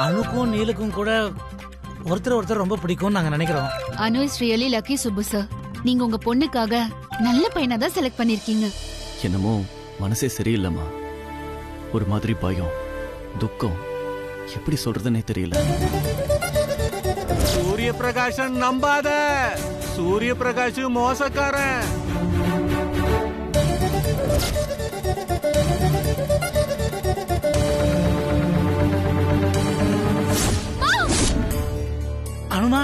அணுக்கும் நீலுக்கும் கூட ஒருத்தர் ரொம்ப பிடிக்கும்னு நாங்க நினைக்கிறோம். Anu is really lucky Subbu sir. நீங்க உங்க பொண்ணுக்காக நல்ல பையனை தான் செலக்ட் பண்ணிருக்கீங்க. என்னமோ மனசே சரியில்லைம்மா. ஒரு மாதிரி பயம், துக்கம், எப்படி சொல்றதுன்னே தெரியல. சூரிய பிரகாஷன் நம்பாத. சூரிய பிரகாஷ் மோசக்காரன். அனுமா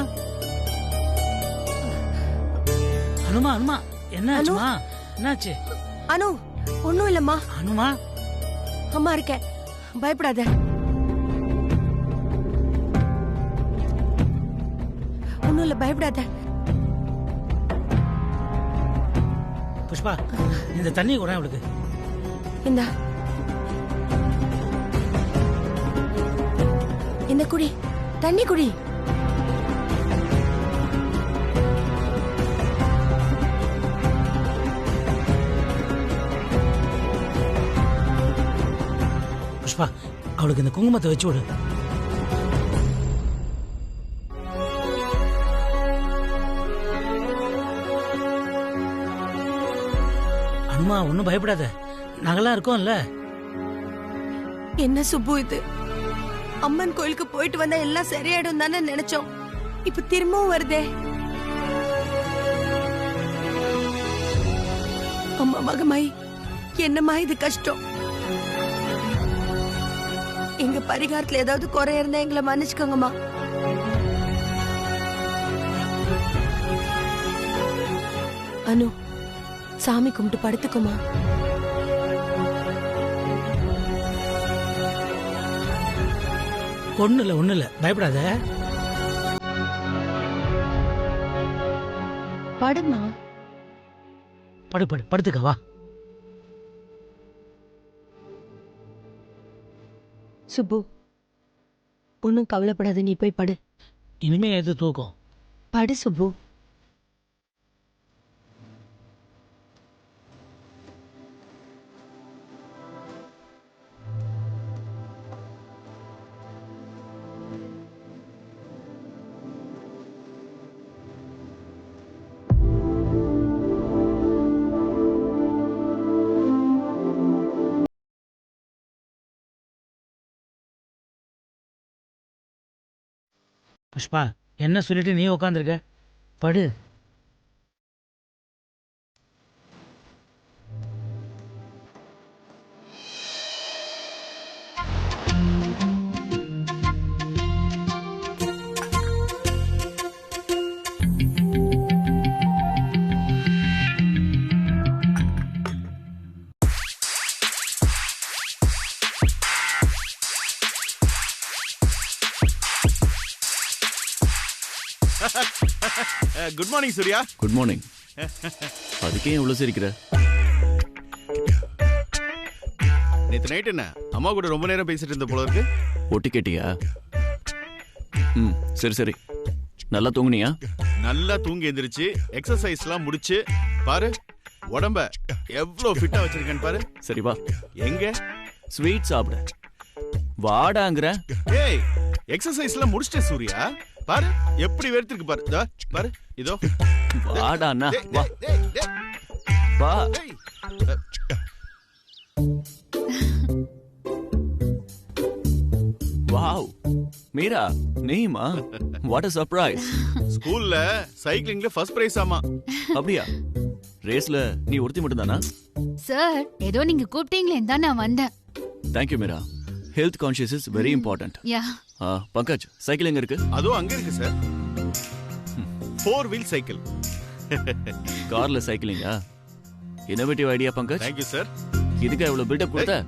அனுமா அனுமா என்னாச்சுமா? என்னாச்சு? அனு ஒண்ணும் இல்லம்மா. அனுமா அம்மா இருக்கேன், பயப்படாத. ஒண்ணும் இல்ல, பயப்படாத. புஷ்பா, இந்த தண்ணி கூட அவளுக்கு. இந்த குடி, தண்ணி குடி. புஷ்பா, அவளுக்கு இந்த குங்குமத்தை வச்சு விடு. அனுமா, ஒன்னும் பயப்படாத, நாங்கெல்லாம் இருக்கோம்ல. என்ன சுப்பு இது? அம்மன் கோயிலுக்கு போயிட்டு வந்தா எல்லாம் சரியாயிடும் தானே நினைச்சோம். இப்ப திரும்பவும் வருதே. அம்மா மகமாய், என்னம்மா இது கஷ்டம். எங்க பரிகாரத்துல ஏதாவது குறை இருந்தா எங்களை மன்னிச்சுக்கோங்கம்மா. அனு, சாமி கும்பிட்டு படுத்துக்கோமா. ஒண்ணு இல்ல, பயப்படாத. படுமா. படுத்துக்க வா. சுப்பு, ஒன்னும் கவலைப்படாத, நீ போய் படு. இனிமே எது தூக்கம்? படு சுப்பு. புஷ்பா, என்ன சொல்லிட்டு நீ உட்காந்துருக்க? படு. Good morning Surya. Good morning. அதுக்கே இவ்வளவு சிரிக்கிற? நேத்து நைட் என்ன அம்மா கூட ரொம்ப நேரம் பேசிட்டு இருந்த போல இருக்கு. ஒட்டி கேட்டியா? சரி. நல்லா தூங்குனியா? நல்லா தூங்கி எந்திரிச்சு எக்ஸசைஸ்லாம் முடிச்சு பாரு, உடம்ப எவ்வளவு ஃபிட்டா வச்சிருக்கேன்னு பாரு. சரி வா. எங்க ஸ்வீட் சாப்பிட வாடாங்கற? ஏய், எக்ஸசைஸ்லாம் முடிச்சிட்டே சூர்யா. பாரு எப்படி வெறுத்துருக்கு பாரு. இதோ பாரு, இதோ வாடாண்ணா. வா வா. வாவ் மீரா, நீமா? What a surprise. ஸ்கூல்ல சைக்கிளிங்ல ஃபர்ஸ்ட் பிரைஸ் ஆமா. அப்படியா? ரேஸ்ல நீ ஒருத்தி மட்டும் தானா? சார், ஏதோ நீங்க கூப்பிட்டீங்களே தான் நான் வந்தேன். Thank you Meera. Health conscious is very important. Yeah. Pankaj, cycle எங்க இருக்கு? அதோ அங்க இருக்கு சார். 4 wheel cycle. கார்ல சைக்கிளிங்கா? Innovative idea Pankaj. Thank you sir. இதுக்கு எவ்வளவு பில்டப் கொடுத்த?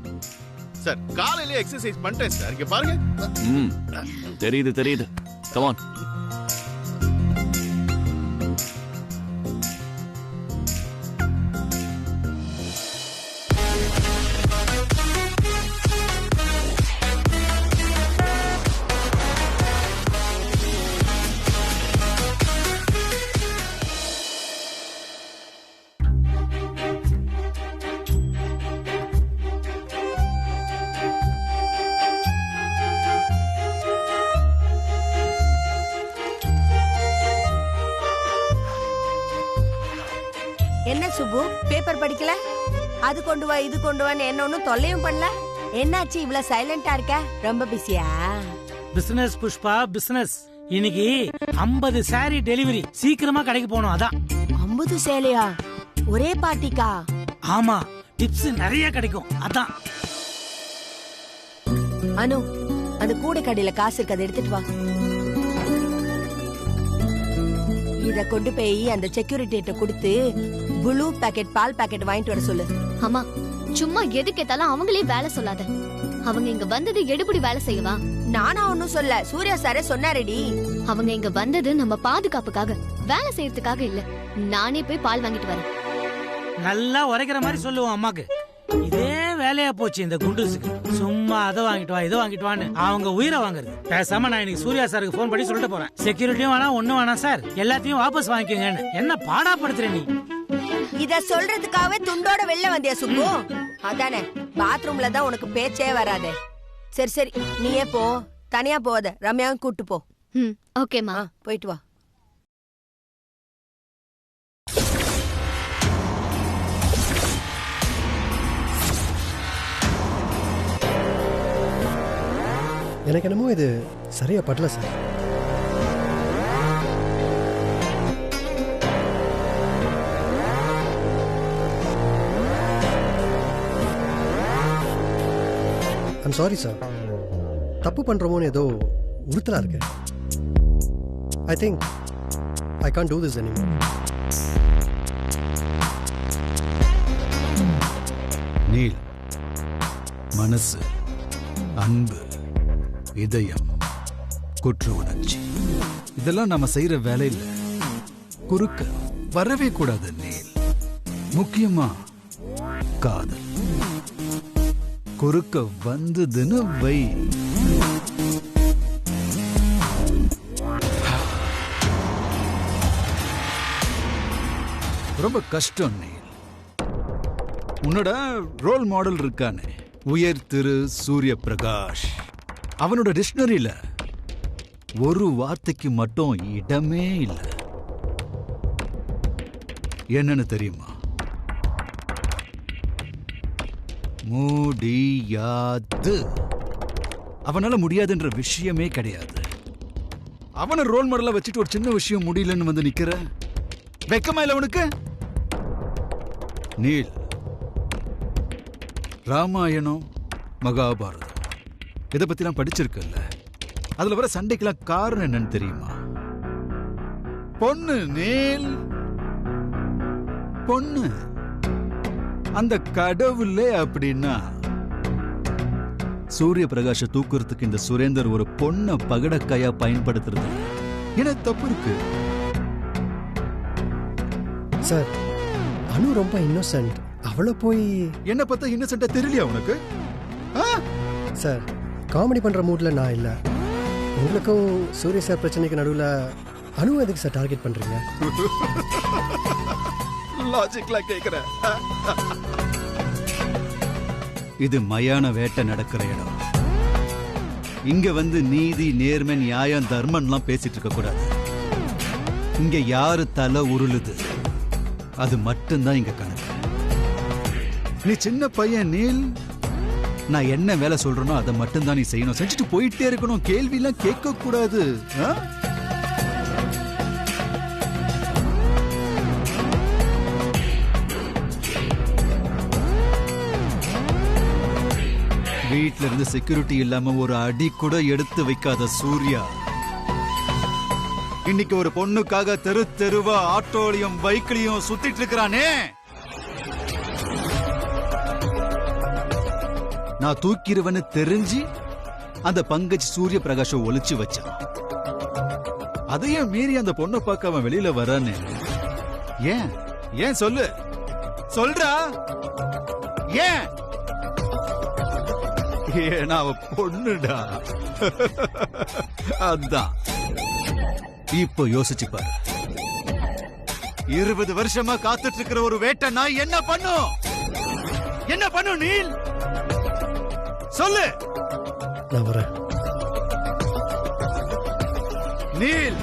சார், காலையில எக்ஸசைஸ் பண்ணிட்டேன் சார். இங்க பாருங்க. தெரியுது. Come on. ஏன் சுப்பு பேப்பர் படிக்கல? அது கொண்டு வா இது கொண்டு வான்னு என்ன ஒண்ணும் தொல்லையும் பண்ணல. என்னாச்சு இவ்வளவு சைலண்டா இருக்க? ரொம்ப பிஸியா? Business Pushpa business. இன்னைக்கு 50 saree டெலிவரி, சீக்கிரமா கடைக்கு போகணும். அதான் 50 சேலையா? ஒரே பார்ட்டிக்கா? ஆமா, டிப்ஸ் நிறைய கிடைக்கும். அதான். அனு, அந்த கூடை கடையில காசு இருக்கு, அதை எடுத்துட்டு வா. இத கொண்டு போய் அந்த செக்யூரிட்டிட்ட கொடுத்து ப்ளூ பாக்கெட் பால் பாக்கெட் வாங்கிட்டு வர சொல்லு. அம்மா, சும்மா எது கேட்டாலும் அவங்களே வேலை சொல்லாத. அவங்க இங்க வந்தது எடுபடி வேலை செய்யவா? நானா ஒன்னும் சொல்ல, சூர்யா சாரே சொன்னாரடி. அவங்க இங்க வந்தது நம்ம பாதுகாப்புக்காக, வேலை செய்யறதுக்காக இல்ல. நானே போய் பால் வாங்கிட்டு வரேன். நல்லா உரைக்கிற மாதிரி சொல்லுவோம் அம்மாக்கு. இதே வேலையா போச்சு இந்த குண்டூசுக்கு. சும்மா அதை வாங்கிட்டு வா இதை வாங்கிட்டு வான்னு அவங்க உயிரை வாங்குறது. பேசாம நான் இன்னைக்கு சூர்யா சாருக்கு போன் பண்ணி சொல்லிட்டு போறேன். செக்யூரிட்டியும் வேணாம் ஒண்ணும் வேணாம் சார், எல்லாத்தையும் வாபஸ் வாங்கிக்கோங்கன்னு. என்ன பாடாப்படுத்துற நீ? இத சொல்றதுக்காகவே துண்டோட வெளில வந்தியா சுப்பு? அதானே, பாத்ரூம்ல தான் உனக்கு பேச்சே வராதே. சரி சரி, நீயே போ, தனியா போகாத, ரம்யாவும் கூட்டு போ. ஓகேமா, போயிட்டு வா. எனக்கு என்னமோ இது சரியா படல சார். I'm sorry sir. தப்பு பண்றோமோன்னு ஏதோ உறுத்தலா இருக்கு. I think I can't do this anymore. நீல், மனசு, அன்பு, இதயம், குற்ற உணர்ச்சி, இதெல்லாம் நம்ம செய்யற வேலை இல்ல. குறுக்க வரவே கூடாது நீல். முக்கியமா காதல். குறுக்க வந்ததுன்னு வை, ரொம்ப கஷ்டம் நீல். உன்னோட ரோல் மாடல் இருக்கானே, உயர் திரு சூரிய பிரகாஷ், அவனோட டிக்ஷனரியில ஒரு வார்த்தைக்கு மட்டும் இடமே இல்லை. என்னன்னு தெரியுமா? முடியாது. அவனால முடியாதுன்ற விஷயமே கிடையாது. அவனை ரோல் மாடலா வச்சுட்டு ஒரு சின்ன விஷயம் முடியலன்னு வந்து நிக்கிற வெக்கமா இல்ல உனக்கு? நீல், ராமாயணம், மகாபாரதம் இதை பத்திலாம் படிச்சிருக்கல. அதுல வர சண்டைக்கெல்லாம் காரணம் என்னன்னு தெரியுமா? பொண்ணு நீல், பொண்ணு. அந்த கடவுளே அப்படின்னா சூரிய பிரகாஷ தூக்குறதுக்கு இந்த சுரேந்தர் ஒரு பொண்ண பகடக்காயா பயன்படுத்துறது என்ன தப்பு இருக்கு? சார், அனு ரொம்ப இன்னோசென்ட். அவளை போய் என்ன பார்த்தா இன்னசென்ட்டா தெரியலையா உனக்கு? சார், காமெடி பண்ற மூட்ல நான் இல்ல. உங்களுக்கும் சூரிய சார் பிரச்சனைக்கு நடுவுல அனு எதுக்கு சார் டார்கெட் பண்றீங்க? லாஜிக்லா கேக்குற. இது மயான வேட்டை நடக்கிற இடம். இங்க வந்து நீதி, நேர்மை, நியாயம், தர்மம்லாம் பேசிட்டு இருக்க கூடாது. இங்க யாரு தலை உருளுது அது மட்டும்தான் இங்க கணக்கு. நீ சின்ன பையன் நீல். நான் என்ன வேலை சொல்றேனோ அதை மட்டும்தான் நீ செய்யணும். செஞ்சுட்டு போயிட்டே இருக்கணும். கேள்வி எல்லாம் கேட்க கூடாது. வீட்ல இருந்து செக்யூரிட்டி இல்லாம ஒரு அடி கூட எடுத்து வைக்காத சூர்யா, இன்னைக்கு ஒரு பொண்ணுக்காக தெரு தெருவா ஆட்டோலையும் பைக்லயும் சுத்திட்டு இருக்கிறானே. நான் தூக்கிடுவேன்னு தெரிஞ்சு அந்த பங்கஜ் சூரிய பிரகாஷ ஒளிச்சு வச்சான். அதையும் மீறி அந்த பொண்ணை பார்க்க அவன் வெளியில வரானே. ஏன் ஏன் சொல்லு, சொல்றா ஏன்? ஏன்னா அவ பொண்ணுடா. அதான். இப்போ யோசிச்சு பாரு, 20 வருஷமா காத்துட்டு இருக்கிற ஒரு வேட்டை நாய் என்ன பண்ணும்? என்ன பண்ணும் நீல்? சொல்லு. நான் வரேன். நீல்,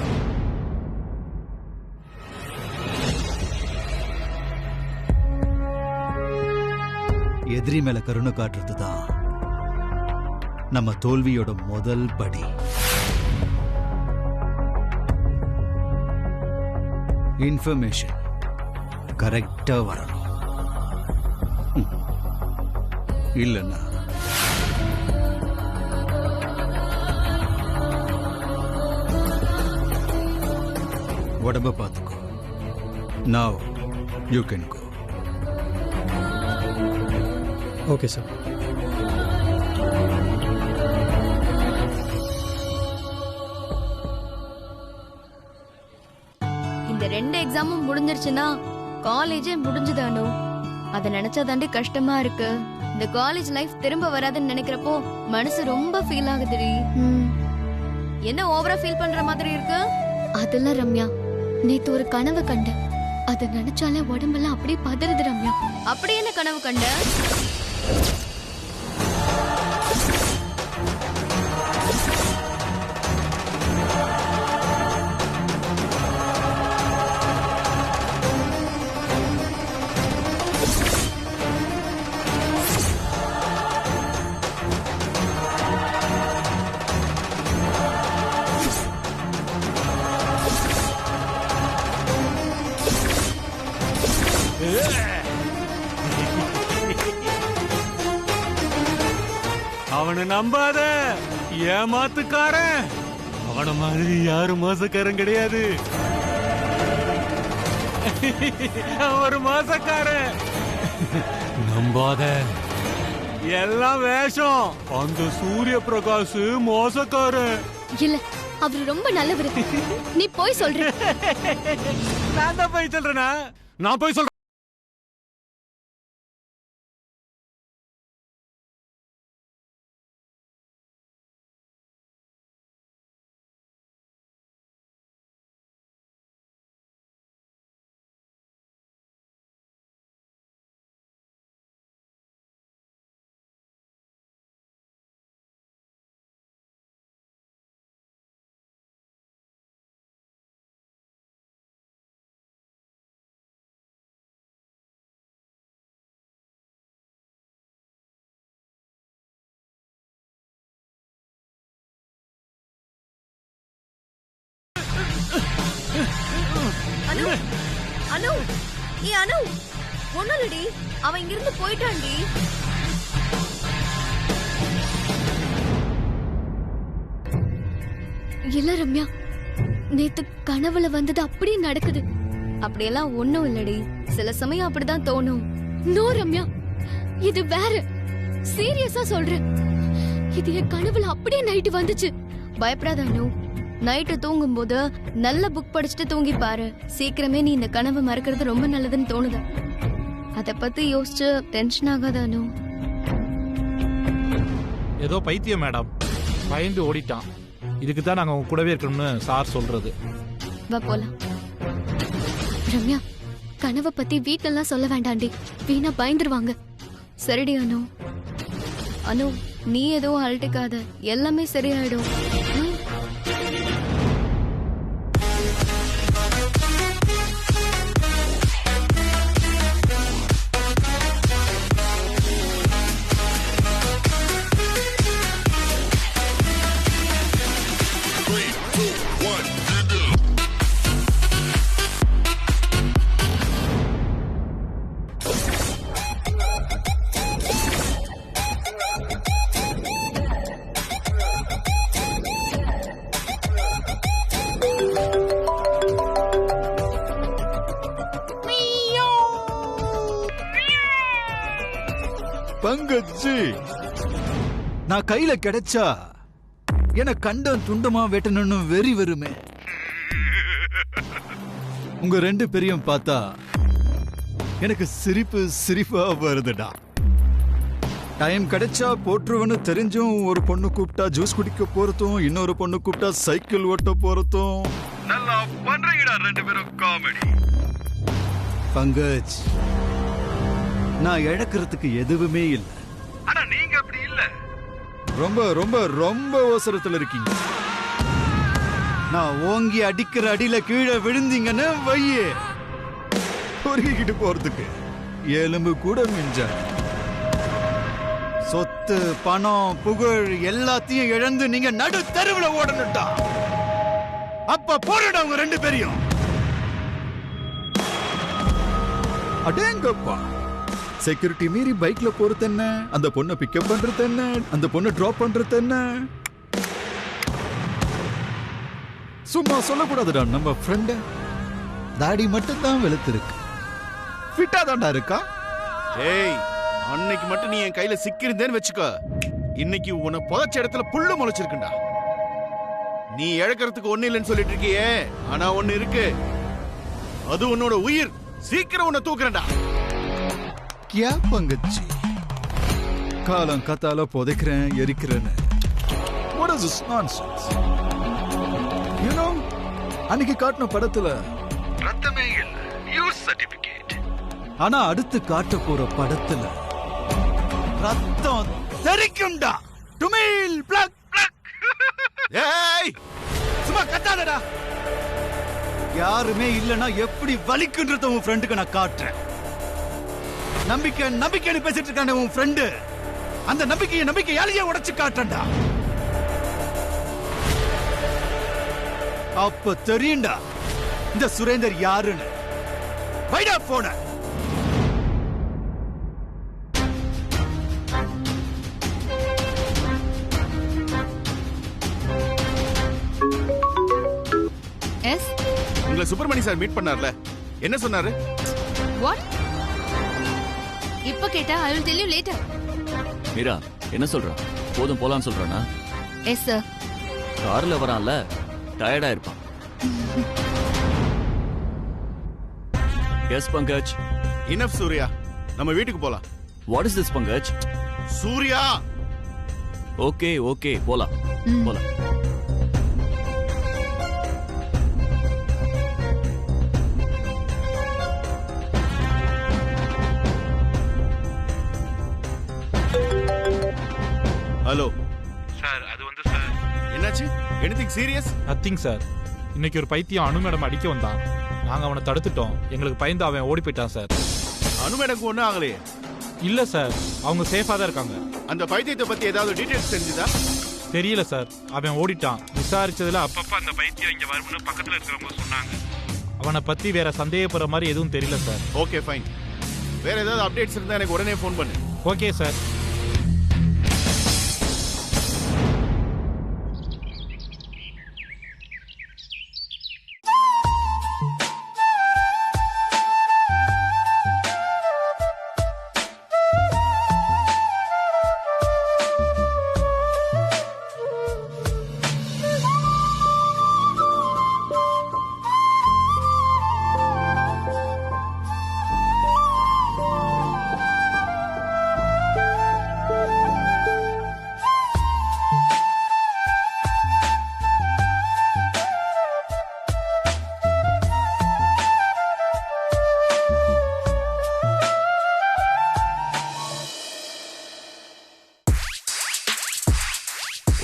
எதிரி மேல கருணை காட்டுறதுதான் நம்ம தோல்வியோட முதல் படி. இன்ஃபர்மேஷன் கரெக்டா வரணும். இல்லைன்னா உடம்ப பார்த்துக்கோ. Now you can go. Okay sir. இந்த 2 எக்ஸாமும் முடிஞ்சிருச்சுன்னா காலேஜே முடிஞ்சுதானோ? அத நினைச்சா தாண்டி கஷ்டமா இருக்கு. இந்த காலேஜ் லைஃப் திரும்ப வராதுன்னு நினைக்கிறப்போ மனசு ரொம்ப ஃபீல் ஆகுதுடி. என்ன ஓவரா ஃபீல் பண்ற மாதிரி இருக்கு? அதெல்லாம் ரம்யா, நேத்து ஒரு கனவு கண்டேன். அத நினைச்சாலே உடம்பெல்லாம் அப்படியே பதறுது ரம்யா. அப்படி என்ன கனவு கண்ட? அவனை நம்பாத, ஏமாத்துக்காரன். அவன மாதிரி யாரும் மோசக்காரன் கிடையாது. ஒரு மோசக்காரன். நம்பாத, எல்லாம் வேஷம். அந்த சூரிய பிரகாஷ் மோசக்காரன் இல்ல, அவரு ரொம்ப நல்லவரு. நீ போய் சொல்ற. நான் தான் போய் சொல்றேனா? நான் போய் சொல்றேன். அனு, அனு, ஏ அனு, ஒண்ணுலடி, அவன் இங்கிருந்து போயிட்டான்டி. இல்ல ரம்யா, நேத்து கனவுல வந்தது அப்படியே நடக்குது. அப்படியெல்லாம் ஒண்ணும் இல்லடி, சில சமயம் அப்படிதான் தோணும். நோ ரம்யா, இது வேற. சீரியஸா சொல்றேன், இது என் கனவுல அப்படியே நைட்டு வந்துச்சு. பயப்படாத அனு, நைட்டு தூங்கும் போது நல்ல புக் படிச்சுட்டு தூங்கி பாரு. சீக்கிரமே நீ இந்த கனவை மறக்கிறது ரொம்ப நல்லதுன்னு தோணுது. அத பத்தி யோசிச்சு டென்ஷன் ஆகாத அனு. ஏதோ பைத்தியம் மேடம், பயந்து ஓடிட்டான். இதுக்கு தான் நாங்க உங்க கூடவே இருக்கணும்னு சார் சொல்றது. வா போலாம். ரம்யா, கனவை பத்தி வீட்டெல்லாம் சொல்ல வேண்டாண்டி, வீணா பயந்துருவாங்க. சரிடி அனு. அனு, நீ எதுவும் அழட்டிக்காத, எல்லாமே சரியாயிடும். பங்கஜி, நான் கையில கிடைச்சா என கண்டம் துண்டமா வெட்டணும்னு வெறி வருமே. உங்க 2 பேரையும் பார்த்தா எனக்கு சிரிப்பா வருதுடா. டைம் கிடைச்சா போற்றுவன்னு தெரிஞ்சும் ஒரு பொண்ணு கூப்பிட்டா ஜூஸ் குடிக்க போறதும், இன்னொரு பொண்ணு கூப்பிட்டா சைக்கிள் ஓட்ட போறதும் நல்லா பண்றீங்கடா 2 பேரும் காமெடி. பங்கஜ், நான் இழக்கிறதுக்கு எதுவுமே இல்லை. ஆனா நீங்க அப்படி இல்ல. ரொம்ப ரொம்ப ரொம்ப அவசரத்துல இருக்கீங்க. நான் ஓங்கி அடிக்கிற அடியில கீழே விழுந்தீங்கன்னு வையே, பொறுக்கிட்டு போறதுக்கு எலும்பு கூட மிஞ்சாது. சொத்து பணம் புகழ் எல்லாத்தையும் இழந்து நீங்க நடு தெருவுல ஓடணுட்டா அப்ப போடுடா உங்க 2 பேரையும். அடேங்கப்பா, செக்யூரிட்டி மீறி பைக்ல போறது என்ன, அந்த பொண்ணை பிக்கப் பண்றது என்ன, அந்த பொண்ணை டிராப் பண்றது என்ன, சும்மா சொல்லக்கூடாதுடா. நம்ம ஃப்ரெண்ட் தாடி மட்டும் தான் வெளுத்திருக்கு, ஃபிட்டா தான்டா இருக்கா. ஏய், அன்னைக்கு மட்டும் நீ என் கையில சிக்கிருந்தேன்னு வச்சுக்கோ, இன்னைக்கு உன்னை புதைச்ச இடத்துல புல்லு முளைச்சிருக்குண்டா. நீ இழக்கிறதுக்கு ஒண்ணு இல்லைன்னு சொல்லிட்டு இருக்கியே, ஆனா ஒண்ணு இருக்கு, அது உன்னோட உயிர். சீக்கிரம் உன்னை தூக்குறேன்டா. கியா பங்கச்சி, காலம் கத்தால புதைக்கிறேன் எரிக்கிறேன்னு. What is this nonsense? You know, அன்னைக்கு காட்டின படத்துல ரத்தமே இல்ல, யூஸ் சர்டிபிகேட். ஆனா அடுத்து காட்ட போற படத்துல ரத்தம் தெரிக்கும்டா. டுமில் பிளக் பிளக். ஏய், சும்மா கத்தாதடா. யாருமே இல்லனா எப்படி வலிக்குன்றத உன் ஃப்ரெண்டுக்கு நான் காட்டுறேன். நம்பிக்கைன்னு பேசிட்டு இருக்கானே உன் ஃப்ரெண்டு, அந்த நம்பிக்கையாலேயே உடைச்சு காட்டுறேன்டா. அப்ப தெரியும்டா இந்த சுரேந்தர் யாருன்னு. வைடா போன. எஸ், உங்களை சுப்பிரமணி சார் மீட் பண்ணார்ல, என்ன சொன்னாரு? வாட்? இப்ப கேட்டா I will tell you later. Meera என்ன சொல்றா? போதும் போலான்னு சொல்றானா? Yes sir. கார்ல வரான்ல, டயர்டா இருப்பான். எஸ் பங்கஜ். இனஃப் சூர்யா, நம்ம வீட்டுக்கு போலாம். What is this Pankaj? Surya. Okay okay, போலாம் போலாம். ஹலோ சார், அது வந்து சார். என்னாச்சு? Anything serious? Nothing sir. இன்னைக்கு ஒரு பைத்தியம் அனு மேடம் அடிக்க வந்தான். நாங்க அவனை தடுத்துட்டோம். எங்களுக்கு பயந்து அவன் ஓடி போயிட்டான் சார். அனு மேடம்க்கு ஒண்ணும் ஆகலையே? இல்ல சார், அவங்க சேஃபா தான் இருக்காங்க. அந்த பைத்தியத்தை பத்தி ஏதாவது டீடைல்ஸ் தெரிஞ்சுதா? தெரியல சார், அவன் ஓடிட்டான். விசாரிச்சதுல அப்பப்ப அந்த பைத்தியம் இங்க வரும்னு பக்கத்துல இருக்கிறவங்க சொன்னாங்க. அவனை பத்தி வேற சந்தேகப்படுற மாதிரி எதுவும் தெரியல சார். Okay fine. வேற ஏதாவது அப்டேட்ஸ் இருந்தா எனக்கு உடனே ஃபோன் பண்ணு. Okay sir.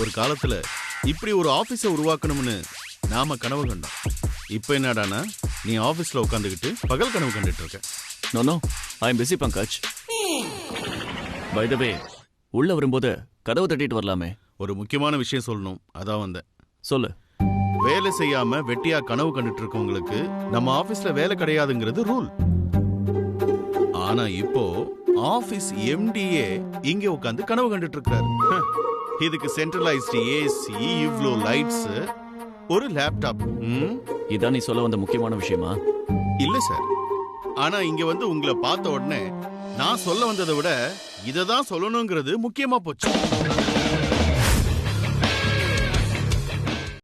ஒரு காலத்துல இப்படி ஒரு ஆபீஸை உருவாக்கணும்னு நாம கனவு கண்டோம். இப்ப என்னடானா நீ ஆபீஸ்ல உட்காந்துக்கிட்டு பகல் கனவு கண்டுட்டு இருக்க. No no, I am busy Pankaj. By the way, உள்ள வரும்போது கதவை தட்டிட்டு வரலாமே. ஒரு முக்கியமான விஷயம் சொல்லணும், அதான் வந்தேன். சொல்லு. வேலை செய்யாம வெட்டியா கனவு கண்டுட்டு இருக்கவங்களுக்கு நம்ம ஆபீஸ்ல வேலை கிடையாதுங்கிறது ரூல். ஆனா இப்போ ஆபீஸ் எம்டிஏ இங்க உட்காந்து கனவு கண்டுட்டு இருக்காரு. இதுக்கு சென்ட்ரலைஸ்டு ஏசி, இவ்ளோ லைட்ஸ், ஒரு லேப்டாப். இதான் நீ சொல்ல வந்த முக்கியமான விஷயமா? இல்ல சார், ஆனா இங்க வந்து உங்களை பார்த்த உடனே நான் சொல்ல வந்ததை விட இததான் சொல்லணுங்கிறது முக்கியமா போச்சு.